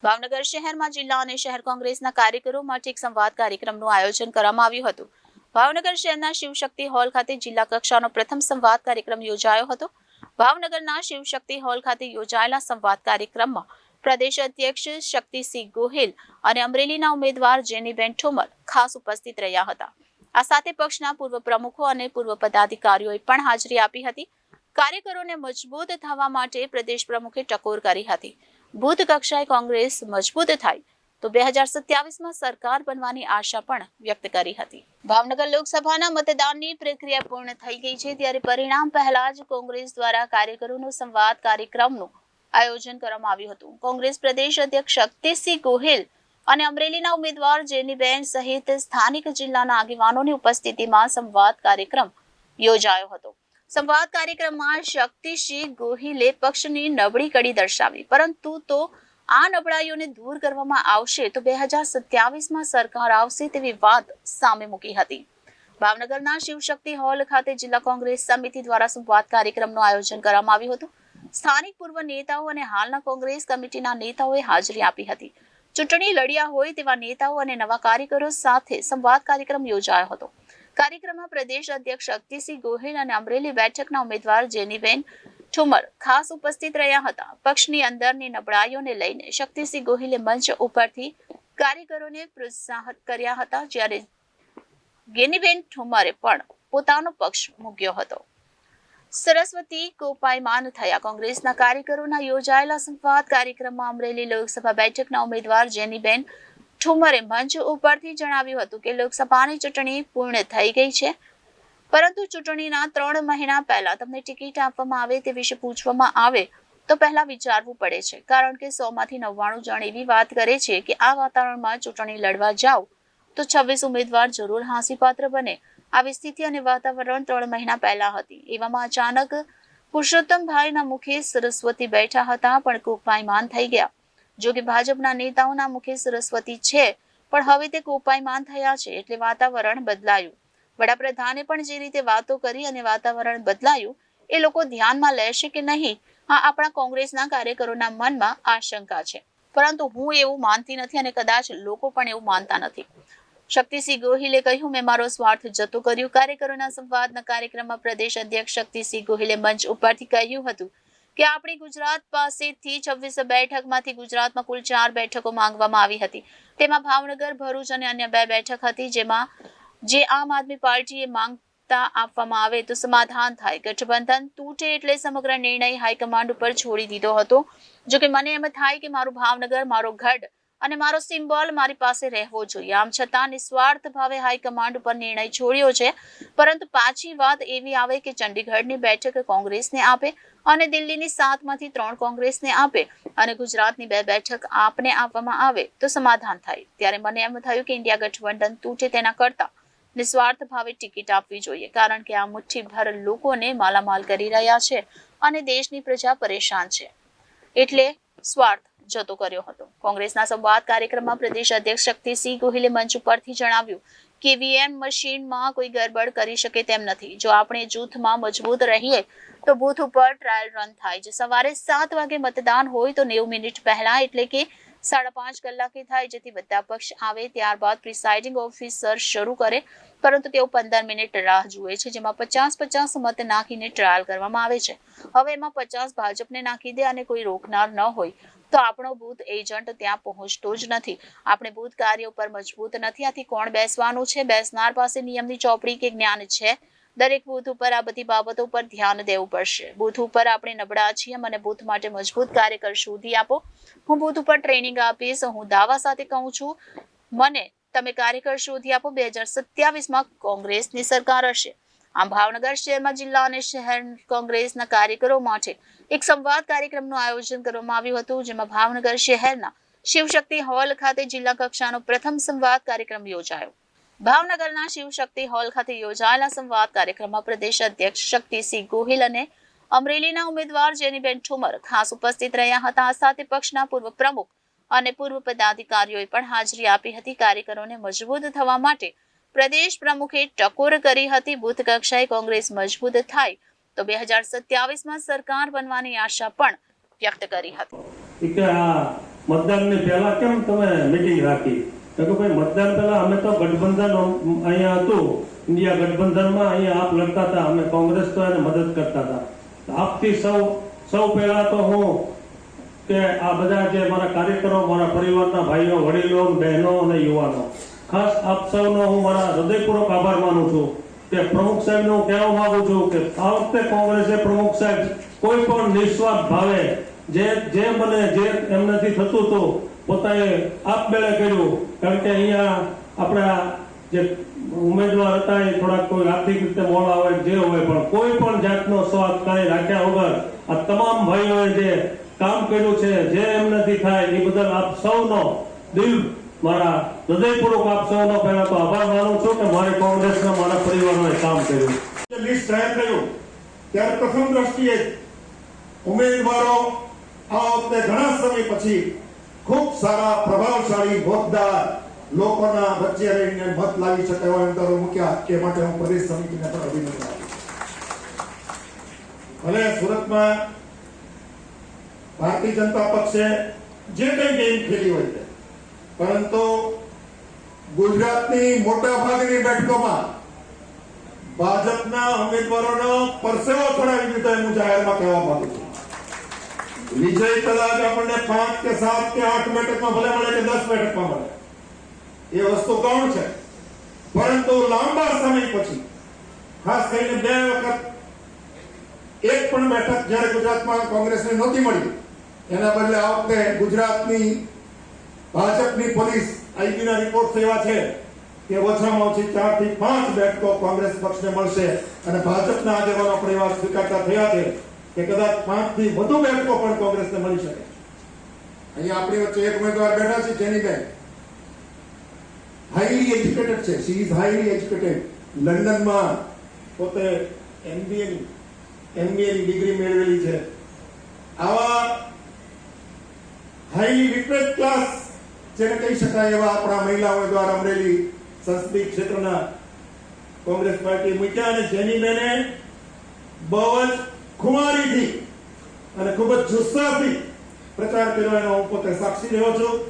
ભાવનગર શહેરમાં જિલ્લા અને શહેર કોંગ્રેસના કાર્યકરો માટે એક સંવાદ કાર્યક્રમનું આયોજન કરવામાં આવ્યું હતું. ભાવનગર શહેરના શિવશક્તિ હોલ ખાતે જિલ્લા કક્ષાનો પ્રથમ સંવાદ કાર્યક્રમ યોજાયો હતો. ભાવનગરના શિવશક્તિ હોલ ખાતે યોજાયેલા સંવાદ કાર્યક્રમમાં પ્રદેશ અધ્યક્ષ શક્તિસિંહ ગોહિલ અને અમરેલીના ઉમેદવાર જેનીબેન ઠુમર ખાસ ઉપસ્થિત રહ્યા હતા. આ સાથે પક્ષના પૂર્વ પ્રમુખો અને પૂર્વ પદાધિકારીઓએ પણ હાજરી આપી હતી. કાર્યકરોને મજબૂત થવા માટે પ્રદેશ પ્રમુખે ટકોર કરી હતી. બુથ કક્ષાએ કોંગ્રેસ મજબૂત થાય તો 2027માં સરકાર બનવાની આશા પણ વ્યક્ત કરી હતી. ભાવનગર લોકસભાના મતદાનની પ્રક્રિયા પૂર્ણ થઈ ગઈ છે, ત્યારે પરિણામ પહેલા જ કોંગ્રેસ દ્વારા કાર્યકરોનો સંવાદ કાર્યક્રમનું આયોજન કરવામાં આવ્યું હતું. કોંગ્રેસ પ્રદેશ અધ્યક્ષ શક્તિસિંહ ગોહિલ અને અમરેલીના ઉમેદવાર જેનીબેન સહિત સ્થાનિક જિલ્લાના આગેવાનોની ઉપસ્થિતિમાં સંવાદ કાર્યક્રમ યોજાયો હતો. સંવાદ કાર્યક્રમમાં શક્તિસિંહ ગોહિલે પક્ષની નબળી કડી દર્શાવી, પરંતુ તો આ નબળાઈઓને દૂર કરવામાં આવશે તો 2027માં સરકાર આવશે તેવી વાત સામે મૂકી હતી. ભાવનગરના શિવશક્તિ હોલ ખાતે જિલ્લા કોંગ્રેસ સમિતિ દ્વારા સંવાદ કાર્યક્રમનું આયોજન કરવામાં આવ્યું હતું. સ્થાનિક પૂર્વ નેતાઓ અને હાલના કોંગ્રેસ કમિટીના નેતાઓએ હાજરી આપી હતી. ચૂંટણી લડ્યા હોય તેવા નેતાઓ અને નવા કાર્યકરો સાથે સંવાદ કાર્યક્રમ યોજાયો હતો. કાર્યક્રમમાં પ્રદેશ અધ્યક્ષ શક્તિસિંહ ગોહિલ અને અમરેલી બેઠકના ઉમેદવાર જેનીબેન ઠુમર ખાસ ઉપસ્થિત રહ્યા હતા. પક્ષની અંદરની નબળાઈઓને લઈને શક્તિસિંહ ગોહિલે મંચ ઉપરથી કાર્યકરોને પ્રોત્સાહિત કર્યા હતા, જ્યારે જેનીબેન ઠુમરે પણ પોતાનો પક્ષ મૂક્યો હતો. સરસ્વતી કોપાયમાન થયા. કોંગ્રેસના કાર્યકરોના યોજાયેલા સંવાદ કાર્યક્રમમાં અમરેલી લોકસભા બેઠકના ઉમેદવાર જેનીબેન ઠુમરે મંચ ઉપરથી જણાવ્યું હતું કે લોકસભાની ચૂંટણી પૂર્ણ થઈ ગઈ છે, પરંતુ ચૂંટણીના 3 મહિના પહેલા તમને ટિકિટ આપવામાં આવે તે વિશે પૂછવામાં આવે તો પહેલા વિચારવું પડે છે, કારણ કે 100માંથી 99 જણ એવી વાત કરે છે કે આ વાતાવરણમાં ચૂંટણી લડવા જાઓ તો 26 ઉમેદવાર જરૂર હાંસીપાત્ર બને. આવી સ્થિતિ અને વાતાવરણ 3 મહિના પહેલા હતી. એવામાં અચાનક પુરુષોત્તમભાઈના મુખે સરસ્વતી બેઠા હતા, પણ કોપાયમાન થઈ ગયા. જો કે ભાજપના નેતાઓના મુખે સરસ્વતી છે, પણ હવે તે કોપાયમાન થયા છે, એટલે વાતાવરણ બદલાયું. વડાપ્રધાને પણ જે રીતે વાતો કરી અને વાતાવરણ બદલાયું, એ લોકો ધ્યાનમાં લેશે કે નહીં, આ આપણા કોંગ્રેસના કાર્યકરોના મનમાં આશંકા છે. પરંતુ હું એવું માનતી નથી અને કદાચ લોકો પણ એવું માનતા નથી. શક્તિસિંહ ગોહિલે કહ્યું, મેં મારો સ્વાર્થ જતો કર્યો. કાર્યકરોના સંવાદના કાર્યક્રમમાં પ્રદેશ અધ્યક્ષ શક્તિસિંહ ગોહિલે મંચ ઉપરથી કહ્યું હતું કે આપણી ગુજરાત પાસેથી 26 બેઠકમાંથી ગુજરાતમાં કુલ 4 બેઠકો માંગવામાં આવી હતી. તેમાં ભાવનગર, ભરૂચ અને અન્ય 2 બેઠક હતી, જેમાં જે આમ આદમી પાર્ટીએ માંગતા આપવામાં આવે તો સમાધાન થાય. ગઠબંધન તૂટે એટલે સમગ્ર નિર્ણય હાઈકમાન્ડ ઉપર છોડી દીધો હતો. જો કે મને એમ થાય કે મારું ભાવનગર, મારો ગઢ અને મારો સિમ્બોલ મારી પાસે રહેવો જોઈએ. આમ છતાં નિસ્વાર્થ ભાવે હાઈકમાન્ડ ઉપર નિર્ણય છોડ્યો છે, પરંતુ પાછી વાત એવી આવે કે ચંડીગઢની બેઠક કોંગ્રેસને આપે અને દિલ્હીની 7માંથી 3 કોંગ્રેસને આપે અને ગુજરાતની 2 બેઠક આપને આપવામાં આવે તો સમાધાન થાય. ત્યારે મને એમ થયું કે ઇન્ડિયા ગઠબંધન તૂટે તેના કરતા નિસ્વાર્થ ભાવે ટિકિટ આપવી જોઈએ, કારણ કે આ મુઠ્ઠીભર લોકોને માલામાલ કરી રહ્યા છે અને દેશની પ્રજા પરેશાન છે, એટલે સ્વાર્થ જતો કર્યો હતો. કોંગ્રેસના સંવાદ કાર્યક્રમમાં પ્રદેશ અધ્યક્ષ શક્તિસિંહ ગોહિલે મંચ ઉપરથી જણાવ્યું કે ઈવીએમ મશીનમાં કોઈ ગડબડ કરી શકે તેમ નથી. જો આપણે જૂથમાં મજબૂત રહીએ તો બૂથ ઉપર ટ્રાયલ રન થાય છે. સવારે 7 વાગે મતદાન હોય તો 90 મિનિટ પહેલા, એટલે કે 5:30 કલાકે થાય, જેથી બધા પક્ષ આવે ત્યારબાદ પ્રિસાઇડિંગ ઓફિસર શરૂ કરે, પરંતુ તેઓ 15 મિનિટ રાહ જુએ છે, જેમાં 50-50 મત નાખીને ટ્રાયલ કરવામાં આવે છે. હવે એમાં 50 ભાજપને નાખી દે અને કોઈ રોકનાર ન હોય તો આપણો બૂથ એજન્ટ ત્યાં પહોંચતો જ નથી. આપણે બૂથ કાર્ય ઉપર મજબૂત નથી. આથી કોણ બેસવાનું છે, બેસનાર પાસે નિયમની ચોપડી કે જ્ઞાન છે? દરેક બૂથ ઉપર આ બધી બાબતો પર ધ્યાન દેવું પડશે. બૂથ ઉપર આપણે નબળા છીએ, મને બૂથ માટે મજબૂત કાર્યકર શોધી આપો. હું બૂથ ઉપર ટ્રેનિંગ આપીશ. હું દાવા સાથે કહું છું, મને તમે કાર્યકર શોધી આપો. 2027માં કોંગ્રેસની સરકાર હશે. આમ ભાવનગર શહેરમાં જિલ્લા અને શહેર કોંગ્રેસના કાર્યકરો માટે એક સંવાદ કાર્યક્રમનું આયોજન કરવામાં આવ્યું હતું, જેમાં ભાવનગર શહેરના શિવશક્તિ હોલ ખાતે જિલ્લા કક્ષાનો પ્રથમ સંવાદ કાર્યક્રમ યોજાયો. ભાવનગરના શિવશક્તિ હોલ ખાતે યોજાયેલા સંવાદ કાર્યક્રમમાં પ્રદેશ અધ્યક્ષ શક્તિસિંહ ગોહિલ અને અમરેલીના ઉમેદવાર જેનીબેન ઠુમર ખાસ ઉપસ્થિત રહ્યા હતા. આ સાથે પક્ષના પૂર્વ પ્રમુખ અને પૂર્વ પદાધિકારીઓએ પણ હાજરી આપી હતી. કાર્યકરોને મજબૂત થવા માટે પ્રદેશ પ્રમુખે ટકોર કરી હતી. બુથ કક્ષાએ કોંગ્રેસ મજબૂત થાય તો 2027માં સરકાર બનવાની આશા પણ વ્યક્ત કરી હતી. મતદાનની પહેલા કેમ તમે મીટિંગ રાખી? તો કે ભાઈ મતદાન પહેલા અમે તો ગઠબંધન અહીંયા હતું, ઇન્ડિયા ગઠબંધનમાં અહીંયા આપ લડતા હતા, અમે કોંગ્રેસ તો એને મદદ કરતા હતા. આપથી સૌ પહેલા તો હું કે આ બધા જે મારા કાર્યકરો, મારા પરિવારના ભાઈઓ, વડીલો, બહેનો અને યુવાનો, ખાસ આપ સૌનો હું મારા હૃદયપૂર્વક આભાર માનું છું કે પ્રમુખ સાહેબનું કહેવા માંગુ છું કે આ વખતે કોંગ્રેસે પ્રમુખ સાહેબ કોઈ પણ નિસ્વાર્થ ભાવે જે મને જે એમનાથી થતું હતું પોતાએ આપમેળે કર્યું. કારણ કે અહીંયા આપણા જે ઉમેદવાર હતા એ થોડાક કોઈ આર્થિક રીતે મોડા હોય, જે હોય, પણ કોઈ પણ જાતનો સ્વાર્થ કાંઈ રાખ્યા વગર આ તમામ ભાઈઓએ જે કામ કર્યું છે, જે એમનાથી થાય એ બદલ આપ સૌનો દિલ મારા હૃદયપૂર્વક આપ સૌનો પહેલા તો આભાર માનું છું કે મારી કોંગ્રેસના મારા પરિવારને કામ કર્યું. લિસ્ટ જાહેર કર્યું ત્યારે પ્રથમ દ્રષ્ટિએ ઉમેદવારો આ વખતે ઘણા સમય પછી ખૂબ સારા પ્રભાવશાળી હોદ્દાર લોકોના વચ્ચે રહીને મત લાવી શકે એવા ઉમેદવારો મૂક્યા. તે માટે હું પ્રદેશ સમિતિને પણ અભિનંદન આપું. ભલે સુરતમાં ભારતીય જનતા પક્ષે જે કંઈ ગેમ ખેલી હોય છે, પરંતુ ગુજરાતની મોટા ભાગની બેઠકોમાં ભાજપના ઉમેદવારોનો પરસેવો છોડાવી દીધો એમ હું જાહેરમાં કહેવા માંગુ છું. વિજય કદાચ આપણને 5 કે 7 કે 8 બેઠકમાં ભલે મળે કે 10 બેઠકમાં મળે, એ વસ્તુ કોણ છે, પરંતુ લાંબા સમય પછી ખાસ કરીને 2 વખત એક પણ બેઠક જ્યારે ગુજરાતમાં કોંગ્રેસને નહોતી મળી, એના બદલે આ વખતે ગુજરાતની ભાજપની પોલીસ આઈબીના રિપોર્ટ એવા છે કે ઓછામાં ઓછી 4 થી 5 બેઠકો કોંગ્રેસ પક્ષને મળશે અને ભાજપના આગેવાનો પણ એવા સ્વીકારતા થયા છે કે કદાચ 5 થી વધુ બેઠકો પણ કોંગ્રેસને મળી શકે. અહીંયા આપણી વચ્ચે એક ઉમેદવાર બેઠા છે, જેનીબેન હાઈલી એજ્યુકેટેડ છે. She is highly educated. લંડનમાં પોતે MBA ની ડિગ્રી મેળવેલી છે. આવા હાઈલી લિટરેટ ક્લાસ જેને કહી શકાય એવા આપણા મહિલા ઉમેદવાર અમરેલી સંસદીય ક્ષેત્રના કોંગ્રેસ પાર્ટી મૂક્યા અને જેની બેને બહુ જ ખુમારીથી અને ખૂબ જ જુસ્સાથી પ્રચાર કર્યો એનો હું પોતે સાક્ષી રહ્યો છું.